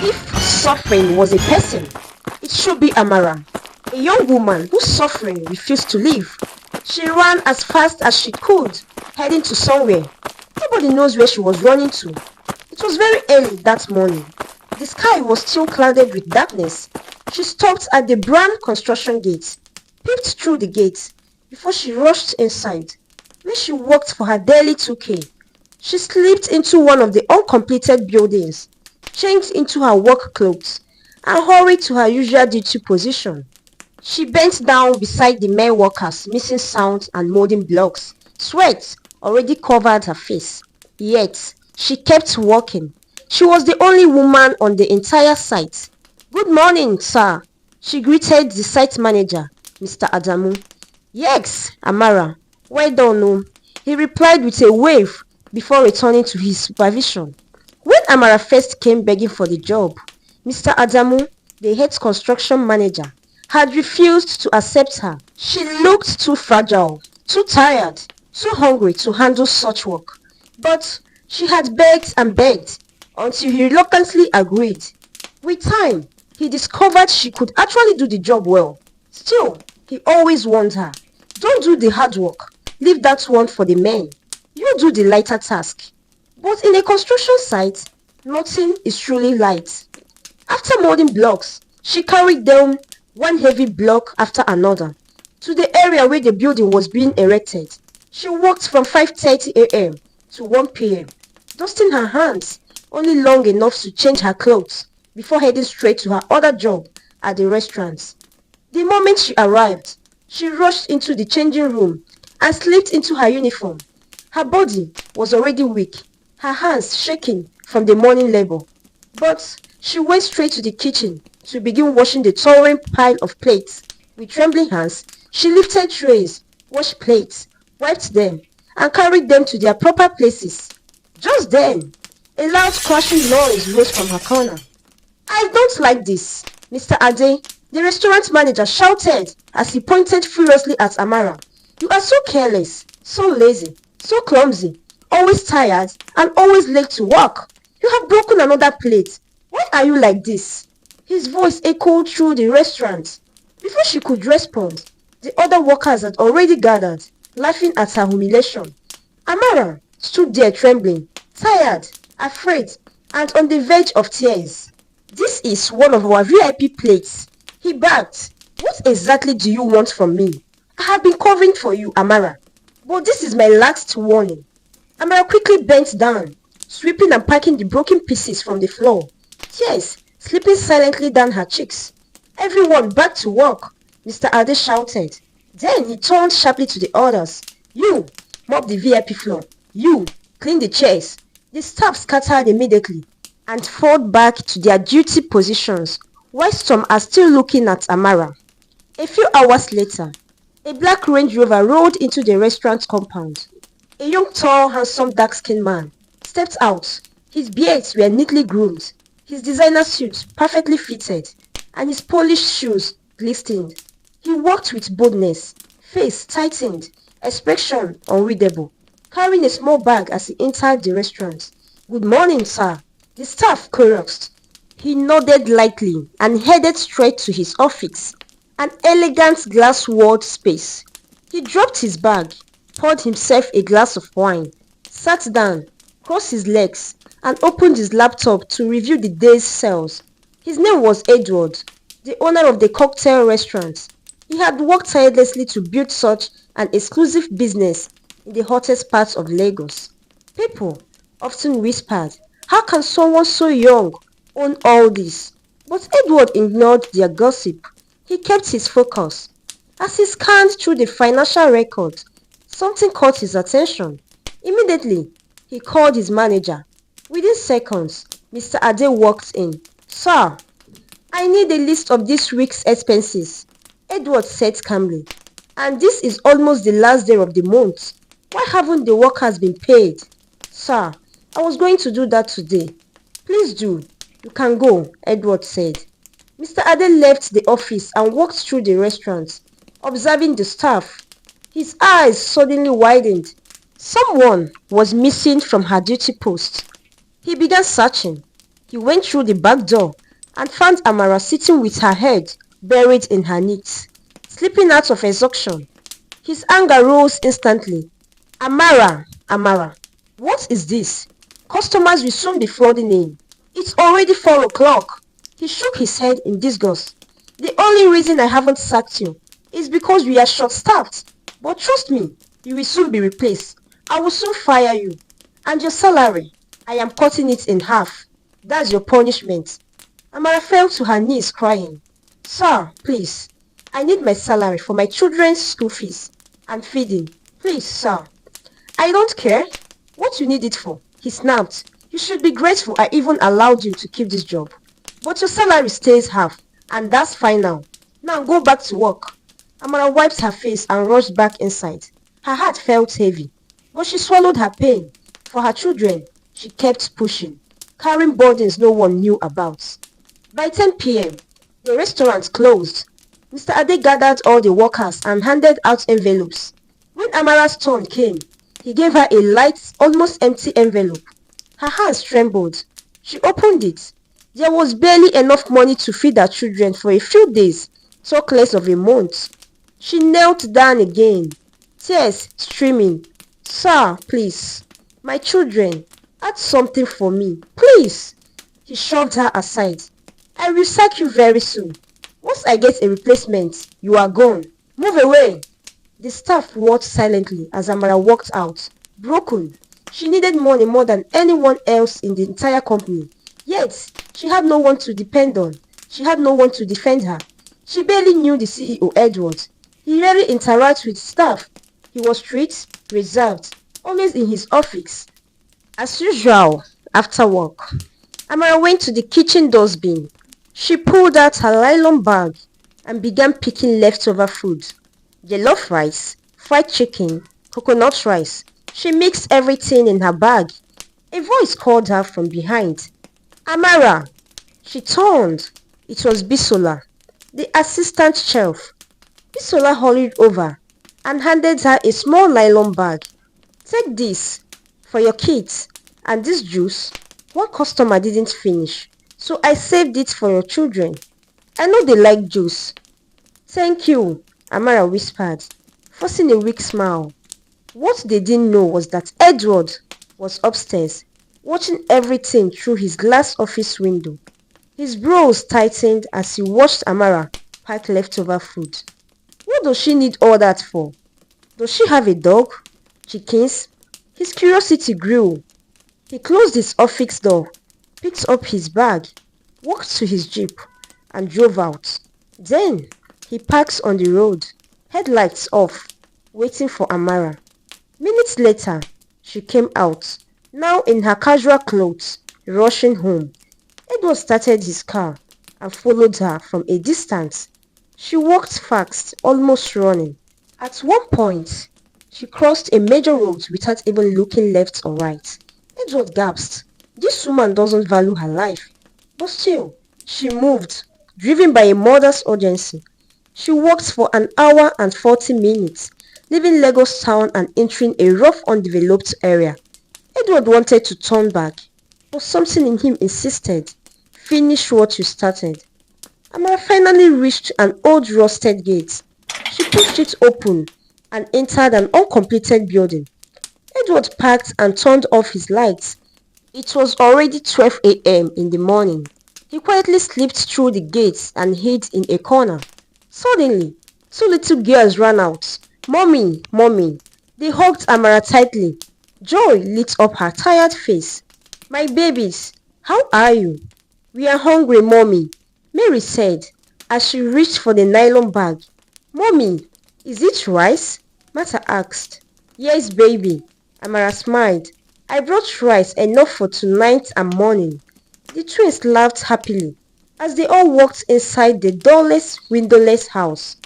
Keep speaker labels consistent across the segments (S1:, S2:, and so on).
S1: If suffering was a person, it should be Amara, a young woman whose suffering refused to leave. She ran as fast as she could, heading to somewhere. Nobody knows where she was running to. It was very early that morning. The sky was still clouded with darkness. She stopped at the brand construction gate, peeped through the gate, before she rushed inside, where she worked for her daily 2K. She slipped into one of the uncompleted buildings, changed into her work clothes, and hurried to her usual duty position. She bent down beside the men workers missing sounds and molding blocks. Sweat already covered her face. Yet, she kept walking. She was the only woman on the entire site. "Good morning, sir," she greeted the site manager, Mr. Adamu. "Yes, Amara. Well done, oh," he replied with a wave before returning to his supervision. When Amara first came begging for the job, Mr. Adamu, the head construction manager, had refused to accept her. She looked too fragile, too tired, too hungry to handle such work. But she had begged and begged until he reluctantly agreed. With time, he discovered she could actually do the job well. Still, he always warned her, "Don't do the hard work. Leave that one for the men. You do the lighter task." But in a construction site, nothing is truly light. After molding blocks, she carried them one heavy block after another to the area where the building was being erected. She worked from 5:30 a.m. to 1 p.m., dusting her hands only long enough to change her clothes before heading straight to her other job at the restaurant. The moment she arrived, she rushed into the changing room and slipped into her uniform. Her body was already weak, her hands shaking from the morning labor. But she went straight to the kitchen to begin washing the towering pile of plates. With trembling hands, she lifted trays, washed plates, wiped them, and carried them to their proper places. Just then, a loud crashing noise rose from her corner. "I don't like this," Mr. Ade, the restaurant manager, shouted as he pointed furiously at Amara. "You are so careless, so lazy, so clumsy, always tired, and always late to work. You have broken another plate. Why are you like this?" His voice echoed through the restaurant. Before she could respond, the other workers had already gathered, laughing at her humiliation. Amara stood there trembling, tired, afraid, and on the verge of tears. "This is one of our VIP plates," he barked. "What exactly do you want from me? I have been covering for you, Amara, but this is my last warning." Amara quickly bent down, sweeping and packing the broken pieces from the floor, tears slipping silently down her cheeks. "Everyone back to work," Mr. Ade shouted. Then he turned sharply to the others. "You, mop the VIP floor. You, clean the chairs." The staff scattered immediately and fought back to their duty positions, while some are still looking at Amara. A few hours later, a black Range Rover rolled into the restaurant compound. A young, tall, handsome, dark-skinned man stepped out. His beards were neatly groomed, his designer suit perfectly fitted, and his polished shoes glistened. He walked with boldness, face tightened, expression unreadable, carrying a small bag as he entered the restaurant. "Good morning, sir," the staff chorused. He nodded lightly and headed straight to his office, an elegant glass-walled space. He dropped his bag, poured himself a glass of wine, sat down, crossed his legs, and opened his laptop to review the day's sales. His name was Edward, the owner of the cocktail restaurant. He had worked tirelessly to build such an exclusive business in the hottest parts of Lagos. People often whispered, "How can someone so young own all this?" But Edward ignored their gossip. He kept his focus. As he scanned through the financial records, something caught his attention. Immediately, he called his manager. Within seconds, Mr. Ade walked in. "Sir, I need a list of this week's expenses," Edward said calmly. "And this is almost the last day of the month. Why haven't the workers been paid?" "Sir, I was going to do that today." "Please do. You can go," Edward said. Mr. Ade left the office and walked through the restaurant, observing the staff. His eyes suddenly widened. Someone was missing from her duty post. He began searching. He went through the back door and found Amara sitting with her head buried in her knees, sleeping out of exhaustion. His anger rose instantly. Amara, Amara, what is this? Customers will soon be flooding in. It's already 4 o'clock. He shook his head in disgust. The only reason I haven't sacked you is because we are short-staffed. But trust me, you will soon be replaced. I will soon fire you. And your salary, I am cutting it in half. That's your punishment. Amara fell to her knees crying. Sir, please, I need my salary for my children's school fees and feeding. Please, sir. I don't care what you need it for, he snapped. You should be grateful I even allowed you to keep this job. But your salary stays half, and that's fine now. Now go back to work. Amara wiped her face and rushed back inside. Her heart felt heavy, but she swallowed her pain. For her children, she kept pushing, carrying burdens no one knew about. By 10 p.m., the restaurant closed. Mr. Ade gathered all the workers and handed out envelopes. When Amara's turn came, he gave her a light, almost empty envelope. Her hands trembled. She opened it. There was barely enough money to feed her children for a few days, talk less of a month. She knelt down again, tears streaming. Sir, please, my children, add something for me, please. He shoved her aside. I will sack you very soon. Once I get a replacement, you are gone. Move away. The staff watched silently as Amara walked out, broken. She needed money more than anyone else in the entire company. Yet, she had no one to depend on. She had no one to defend her. She barely knew the CEO, Edward. He rarely interacted with staff. He was strict, reserved, always in his office. As usual, after work, Amara went to the kitchen dustbin. She pulled out her nylon bag and began picking leftover food. Jollof rice, fried chicken, coconut rice. She mixed everything in her bag. A voice called her from behind. Amara! She turned. It was Bisola, the assistant chef. Bisola hurried over and handed her a small nylon bag. Take this for your kids and this juice. One customer didn't finish, so I saved it for your children. I know they like juice. Thank you, Amara whispered, forcing a weak smile. What they didn't know was that Edward was upstairs, watching everything through his glass office window. His brows tightened as he watched Amara pack leftover food. What does she need all that for? Does she have a dog? Chickens? His curiosity grew. He closed his office door, picked up his bag, walked to his jeep, and drove out. Then, he parked on the road, headlights off, waiting for Amara. Minutes later, she came out, now in her casual clothes, rushing home. Edward started his car and followed her from a distance. She walked fast, almost running. At one point, she crossed a major road without even looking left or right. Edward gasped. This woman doesn't value her life. But still, she moved, driven by a mother's urgency. She walked for an hour and 40 minutes, leaving Lagos town and entering a rough undeveloped area. Edward wanted to turn back, but something in him insisted. Finish what you started. Amara finally reached an old rusted gate. She pushed it open and entered an uncompleted building. Edward parked and turned off his lights. It was already 12 a.m. in the morning. He quietly slipped through the gates and hid in a corner. Suddenly, two little girls ran out. Mommy, mommy. They hugged Amara tightly. Joy lit up her tired face. My babies, how are you? We are hungry, mommy, Mary said as she reached for the nylon bag. Mommy, is it rice? Martha asked. Yes, baby. Amara smiled. I brought rice enough for tonight and morning. The twins laughed happily as they all walked inside the doorless, windowless house.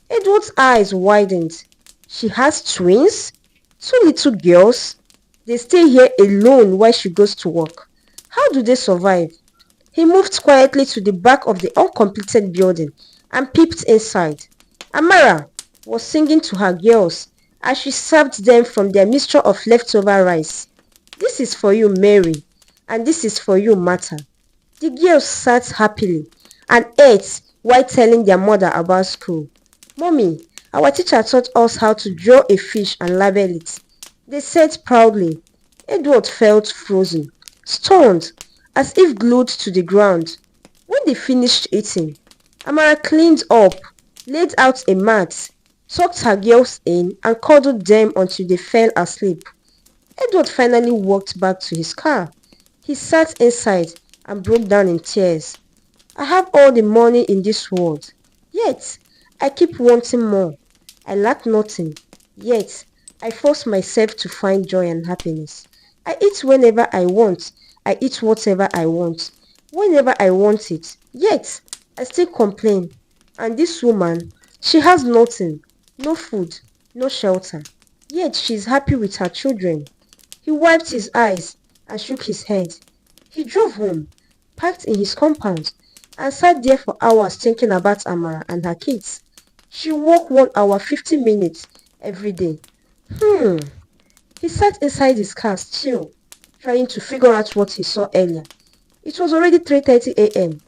S1: Edward's eyes widened. She has twins? Two little girls? They stay here alone while she goes to work. How do they survive? He moved quietly to the back of the uncompleted building and peeped inside. Amara was singing to her girls as she served them from their mixture of leftover rice. This is for you, Mary, and this is for you, Martha. The girls sat happily and ate while telling their mother about school. "Mommy, our teacher taught us how to draw a fish and label it," they said proudly. Edward felt frozen, stunned, as if glued to the ground. When they finished eating, Amara cleaned up, laid out a mat, tucked her girls in, and cuddled them until they fell asleep. Edward finally walked back to his car. He sat inside and broke down in tears. "I have all the money in this world, yet I keep wanting more. I lack nothing, yet I force myself to find joy and happiness. I eat whenever I want. I eat whatever I want, whenever I want it, yet I still complain. And this woman, she has nothing, no food, no shelter, yet she is happy with her children." He wiped his eyes and shook his head. He drove home, parked in his compound, and sat there for hours thinking about Amara and her kids. She walked 1 hour 50 minutes every day. He sat inside his car still, trying to figure out what he saw earlier. It was already 3:30 a.m.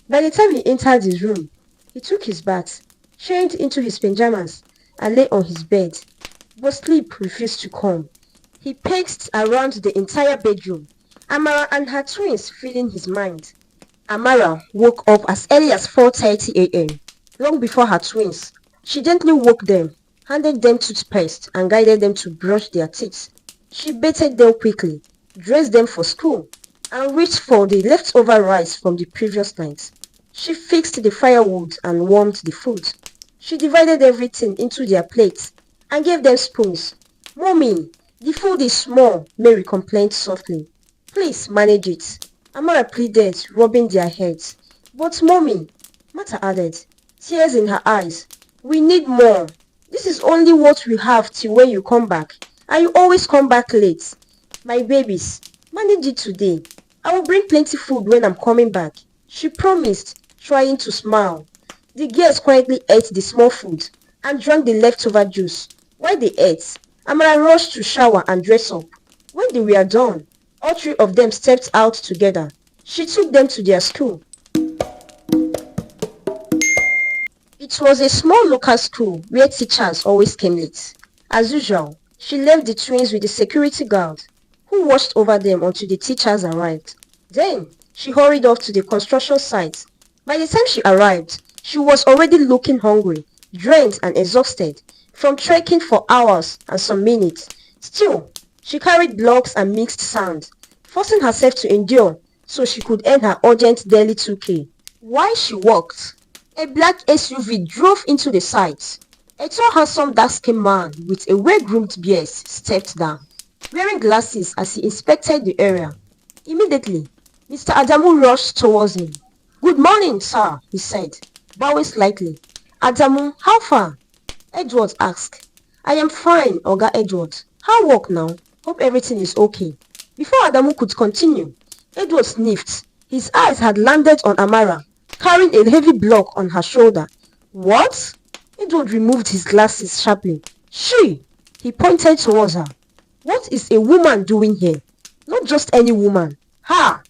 S1: By the time he entered his room, he took his bath, changed into his pajamas, and lay on his bed. But sleep refused to come. He paced around the entire bedroom, Amara and her twins filling his mind. Amara woke up as early as 4:30 a.m., long before her twins. She gently woke them, handed them toothpaste, and guided them to brush their teeth. She bathed them quickly, dressed them for school, and reached for the leftover rice from the previous night. She fixed the firewood and warmed the food. She divided everything into their plates and gave them spoons. "Mommy, the food is small," Mary complained softly. "Please manage it," Amara pleaded, rubbing their heads. "But Mommy," Martha added, tears in her eyes, "we need more. This is only what we have till when you come back, and you always come back late. My babies, manage it today. I will bring plenty food when I'm coming back," she promised, trying to smile. The girls quietly ate the small food and drank the leftover juice. While they ate, Amara rushed to shower and dress up. When they were done, all three of them stepped out together. She took them to their school. It was a small local school where teachers always came late. As usual, she left the twins with the security guard, who watched over them until the teachers arrived. Then, she hurried off to the construction site. By the time she arrived, she was already looking hungry, drained and exhausted from trekking for hours and some minutes. Still, she carried blocks and mixed sand, forcing herself to endure so she could earn her urgent daily 2K. While she walked, a black SUV drove into the site. A tall, handsome, dark-skinned man with a well-groomed beard stepped down, wearing glasses as he inspected the area. Immediately, Mr. Adamu rushed towards him. "Good morning, sir," he said, bowing slightly. "Adamu, how far?" Edward asked. "I am fine, Oga Edward. How work now? Hope everything is okay." Before Adamu could continue, Edward sniffed. His eyes had landed on Amara, carrying a heavy block on her shoulder. "What?" Edward removed his glasses sharply. "She!" He pointed towards her. "What is a woman doing here? Not just any woman. Her!"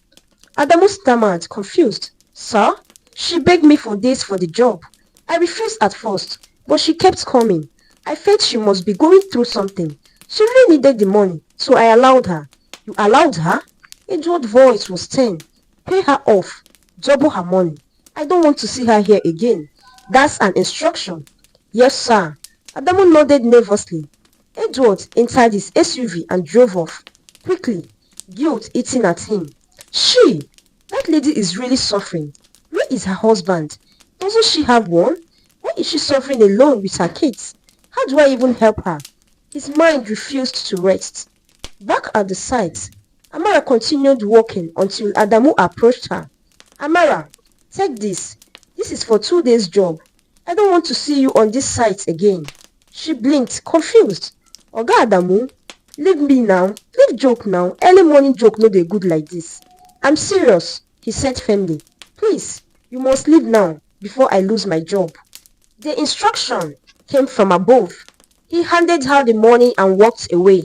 S1: Adamu stammered, confused. "Sir, she begged me for days for the job. I refused at first, but she kept coming. I felt she must be going through something. She really needed the money, so I allowed her." "You allowed her?" Edward's voice was stern. "Pay her off. Double her money. I don't want to see her here again. That's an instruction." "Yes, sir." Adamu nodded nervously. Edward entered his SUV and drove off. Quickly, guilt eating at him. She! That lady is really suffering. Where is her husband? Doesn't she have one? Why is she suffering alone with her kids? How do I even help her? His mind refused to rest. Back at the site, Amara continued walking until Adamu approached her. "Amara, take this. This is for 2 days' job. I don't want to see you on this site again." She blinked, confused. "Oga Adamu, leave me now. Leave joke now. Early morning joke no dey good like this." "I'm serious," he said firmly. "Please, you must leave now before I lose my job." The instruction came from above. He handed her the money and walked away.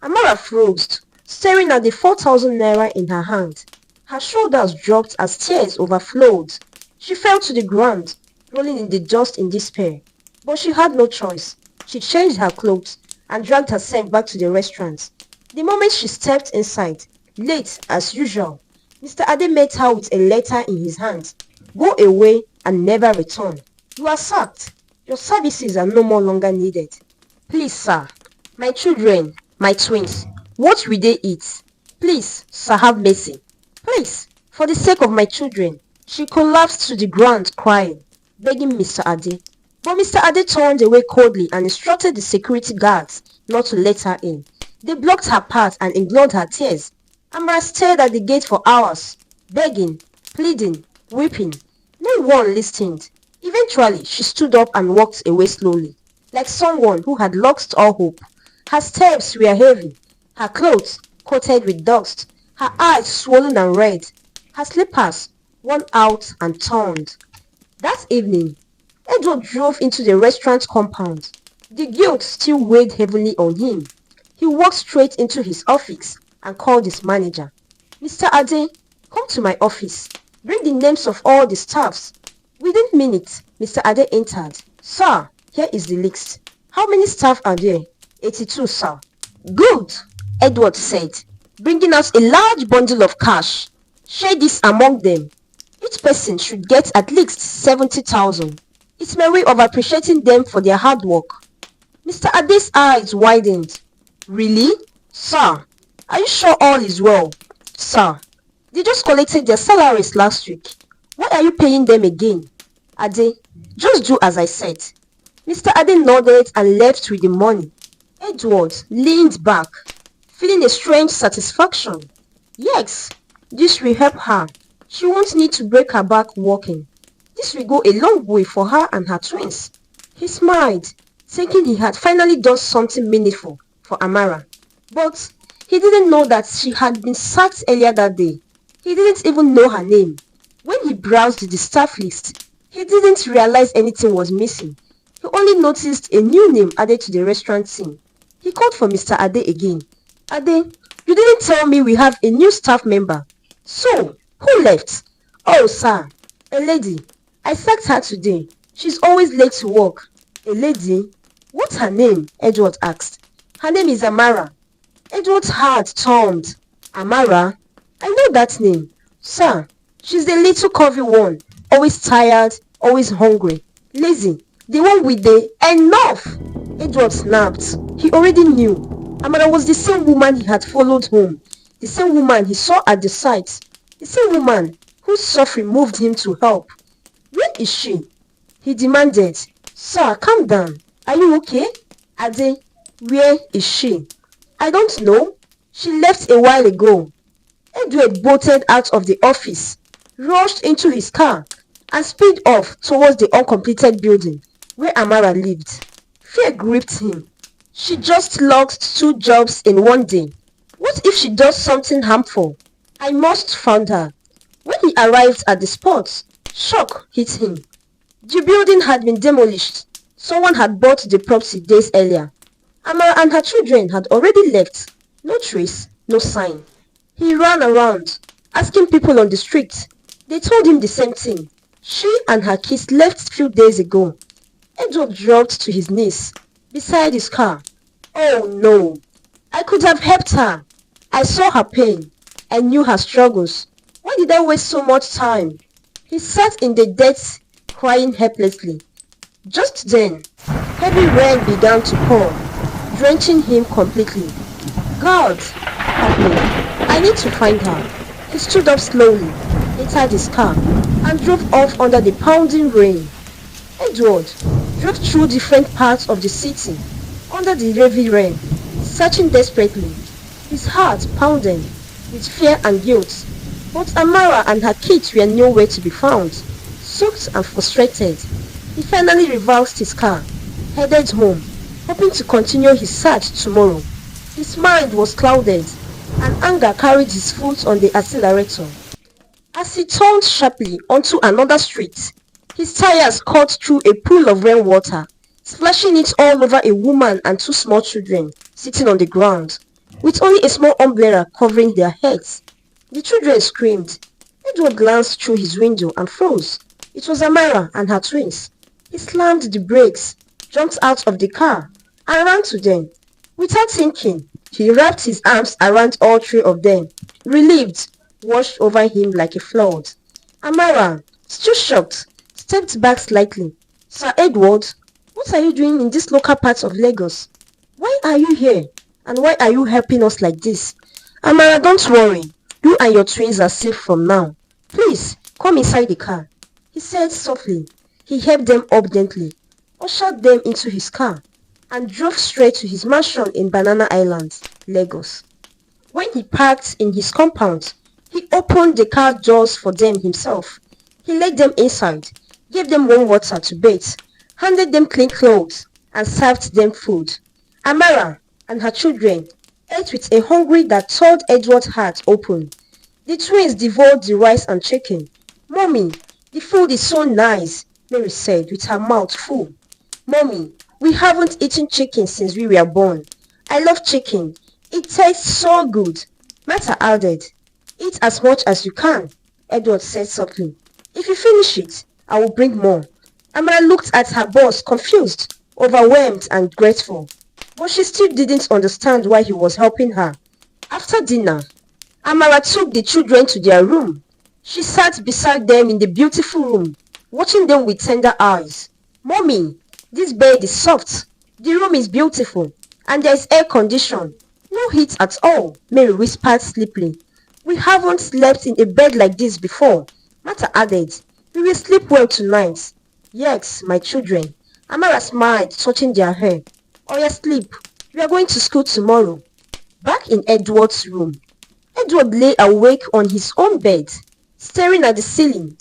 S1: Amara froze, staring at the 4,000 naira in her hand. Her shoulders dropped as tears overflowed. She fell to the ground, rolling in the dust in despair. But she had no choice. She changed her clothes and dragged herself back to the restaurant. The moment she stepped inside, late as usual, Mr. Ade met her with a letter in his hand. Go away and never return. You are sacked. Your services are no more longer needed. Please, sir, my children, my twins, what will they eat? Please, sir, have mercy. Please, for the sake of my children. She collapsed to the ground crying, begging Mr. Ade. But Mr. Ade turned away coldly and instructed the security guards not to let her in. They blocked her path and ignored her tears. Amara stared at the gate for hours, begging, pleading, weeping. No one listened. Eventually, she stood up and walked away slowly, like someone who had lost all hope. Her steps were heavy, her clothes coated with dust, her eyes swollen and red, her slippers worn out and torn. That evening, Edward drove into the restaurant compound. The guilt still weighed heavily on him. He walked straight into his office and called his manager. Mr. Ade, come to my office. Bring the names of all the staffs. Within minutes, Mr. Ade entered. Sir, here is the list. How many staff are there? 82, sir. Good, Edward said, bringing out a large bundle of cash. Share this among them. Each person should get at least 70,000. It's my way of appreciating them for their hard work. Mr. Ade's eyes widened. Really? Sir, are you sure all is well? Sir, they just collected their salaries last week. Why are you paying them again? Ade, just do as I said. Mr. Ade nodded and left with the money. Edward leaned back, feeling a strange satisfaction. Yes, this will help her. She won't need to break her back walking. This will go a long way for her and her twins. He smiled, thinking he had finally done something meaningful for Amara. But he didn't know that she had been sacked earlier that day. He didn't even know her name. When he browsed the staff list, he didn't realize anything was missing. He only noticed a new name added to the restaurant team. He called for Mr. Ade again. Ade, you didn't tell me we have a new staff member. So, who left? Oh, sir, a lady. I sacked her today. She's always late to work. A lady? What's her name? Edward asked. Her name is Amara. Edward's heart turned. Amara? I know that name. Sir, she's the little curvy one. Always tired, always hungry. Lazy. The one with the enough! Edward snapped. He already knew. Amara was the same woman he had followed home. The same woman he saw at the site. The same woman whose suffering moved him to help. Where is she? He demanded. Sir, calm down. Are you okay? Ade, where is she? I don't know. She left a while ago. Edward bolted out of the office, rushed into his car, and sped off towards the uncompleted building where Amara lived. Fear gripped him. She just lost 2 jobs in one day. What if she does something harmful? I must find her. When he arrived at the spot, shock hit him. The building had been demolished. Someone had bought the property days earlier. Amara and her children had already left. No trace, no sign. He ran around, asking people on the street. They told him the same thing. She and her kids left a few days ago. Edward dropped to his knees beside his car. Oh no! I could have helped her. I saw her pain. I knew her struggles. Why did I waste so much time? He sat in the dirt, crying helplessly. Just then, heavy rain began to pour, drenching him completely. God, help me. I need to find her. He stood up slowly, entered his car, and drove off under the pounding rain. Edward drove through different parts of the city, under the heavy rain, searching desperately, his heart pounding with fear and guilt. But Amara and her kids were nowhere to be found. Soaked and frustrated, he finally reversed his car, headed home, hoping to continue his search tomorrow. His mind was clouded, and anger carried his foot on the accelerator. As he turned sharply onto another street, his tires cut through a pool of rainwater, splashing it all over a woman and 2 small children sitting on the ground, with only a small umbrella covering their heads. The children screamed. Edward glanced through his window and froze. It was Amara and her twins. He slammed the brakes, jumped out of the car, and ran to them. Without thinking, he wrapped his arms around all three of them. Relieved, washed over him like a flood. Amara, still shocked, stepped back slightly. Sir Edward, what are you doing in this local part of Lagos? Why are you here? And why are you helping us like this? Amara, don't worry. You and your twins are safe from now. Please, come inside the car, he said softly. He helped them up gently, ushered them into his car, and drove straight to his mansion in Banana Island, Lagos. When he parked in his compound, he opened the car doors for them himself. He led them inside, gave them warm water to bathe, handed them clean clothes, and served them food. Amara and her children ate with a hunger that tore Edward's heart open. The twins devoured the rice and chicken. Mommy, the food is so nice, Mary said with her mouth full. Mommy, we haven't eaten chicken since we were born. I love chicken. It tastes so good. Martha added. Eat as much as you can, Edward said softly. If you finish it, I will bring more. Amara looked at her boss, confused, overwhelmed and grateful. But she still didn't understand why he was helping her. After dinner, Amara took the children to their room. She sat beside them in the beautiful room, watching them with tender eyes. Mommy, this bed is soft. The room is beautiful, and there is air condition. No heat at all, Mary whispered sleepily. We haven't slept in a bed like this before, Martha added. We will sleep well tonight. Yes, my children. Amara smiled, touching their hair. Oya, sleep. We are going to school tomorrow. Back in Edward's room, Edward lay awake on his own bed, staring at the ceiling.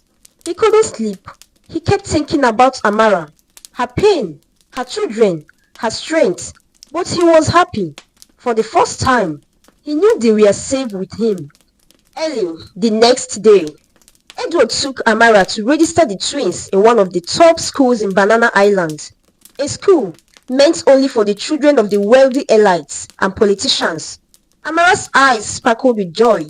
S1: He couldn't sleep. He kept thinking about Amara, her pain, her children, her strength. But he was happy. For the first time, he knew they were safe with him. Early the next day, Edward took Amara to register the twins in one of the top schools in Banana Island. A school meant only for the children of the wealthy elites and politicians. Amara's eyes sparkled with joy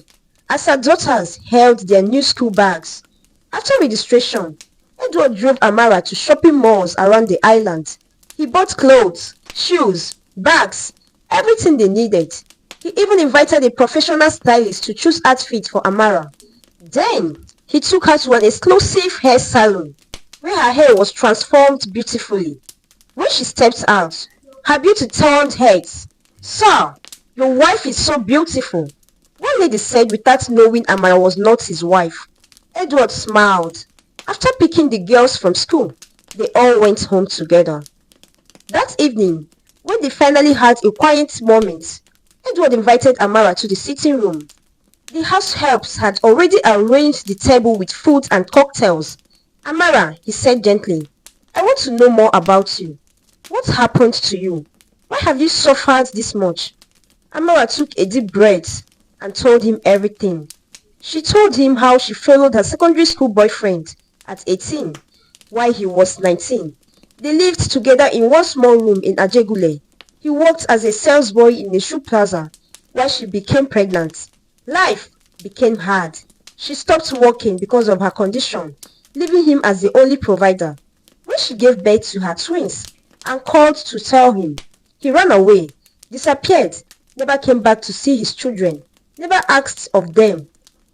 S1: as her daughters held their new school bags. After registration, Edward drove Amara to shopping malls around the island. He bought clothes, shoes, bags, everything they needed. He even invited a professional stylist to choose outfits for Amara. Then, he took her to an exclusive hair salon, where her hair was transformed beautifully. When she stepped out, her beauty turned heads. Sir, your wife is so beautiful, one lady said without knowing Amara was not his wife. Edward smiled. After picking the girls from school, they all went home together. That evening, when they finally had a quiet moment, Edward invited Amara to the sitting room. The house helps had already arranged the table with food and cocktails. Amara, he said gently, I want to know more about you. What happened to you? Why have you suffered this much? Amara took a deep breath and told him everything. She told him how she followed her secondary school boyfriend at 18 while he was 19. They lived together in one small room in Achalugo. He worked as a sales boy in a shoe plaza while she became pregnant. Life became hard. She stopped working because of her condition, leaving him as the only provider. When she gave birth to her twins and called to tell him, he ran away, disappeared, never came back to see his children, never asked of them.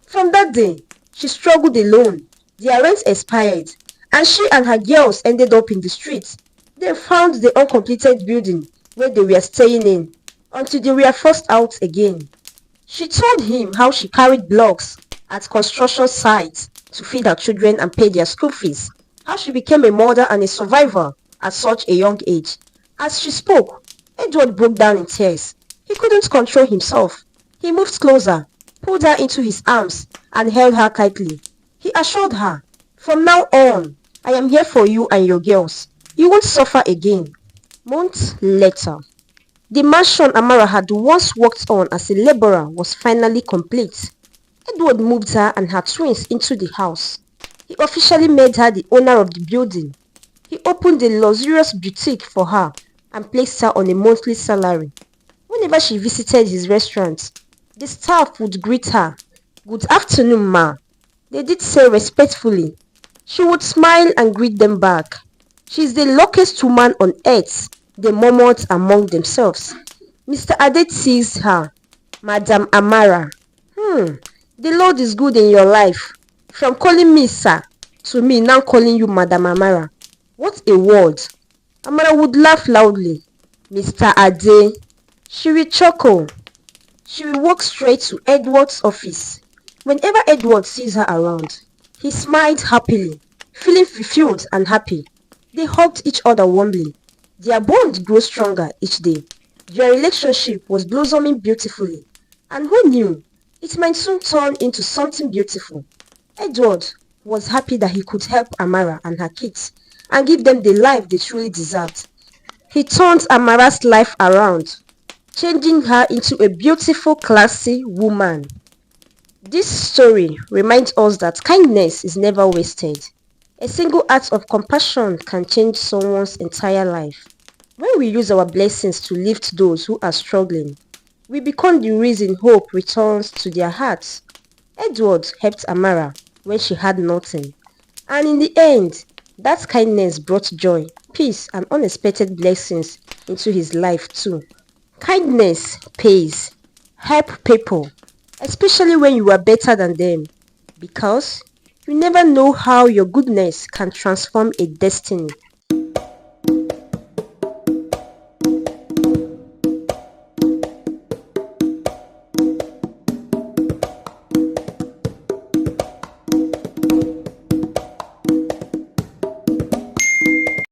S1: From that day, she struggled alone. Their rent expired, and she and her girls ended up in the streets. They found the uncompleted building where they were staying in, until they were forced out again. She told him how she carried blocks at construction sites to feed her children and pay their school fees, how she became a mother and a survivor at such a young age. As she spoke, Edward broke down in tears. He couldn't control himself. He moved closer, pulled her into his arms, and held her tightly. He assured her, from now on, I am here for you and your girls. You won't suffer again. Months later, the mansion Amara had once worked on as a laborer was finally complete. Edward moved her and her twins into the house. He officially made her the owner of the building. He opened a luxurious boutique for her and placed her on a monthly salary. Whenever she visited his restaurant, the staff would greet her, "Good afternoon, ma," they did say respectfully. She would smile and greet them back. "She's the luckiest woman on earth," they murmured among themselves. Mr. Ade teased her. "Madam Amara. The Lord is good in your life. From calling me sir to me now calling you Madam Amara. What a word." Amara would laugh loudly. "Mr. Ade." She would chuckle. She will walk straight to Edward's office. Whenever Edward sees her around, he smiled happily, feeling fulfilled and happy. They hugged each other warmly. Their bond grew stronger each day. Their relationship was blossoming beautifully. And who knew, it might soon turn into something beautiful. Edward was happy that he could help Amara and her kids and give them the life they truly deserved. He turned Amara's life around, changing her into a beautiful, classy woman. This story reminds us that kindness is never wasted. A single act of compassion can change someone's entire life. When we use our blessings to lift those who are struggling, we become the reason hope returns to their hearts. Edward helped Amara when she had nothing, and in the end, that kindness brought joy, peace, and unexpected blessings into his life too. Kindness pays. Help people, especially when you are better than them, because you never know how your goodness can transform a destiny.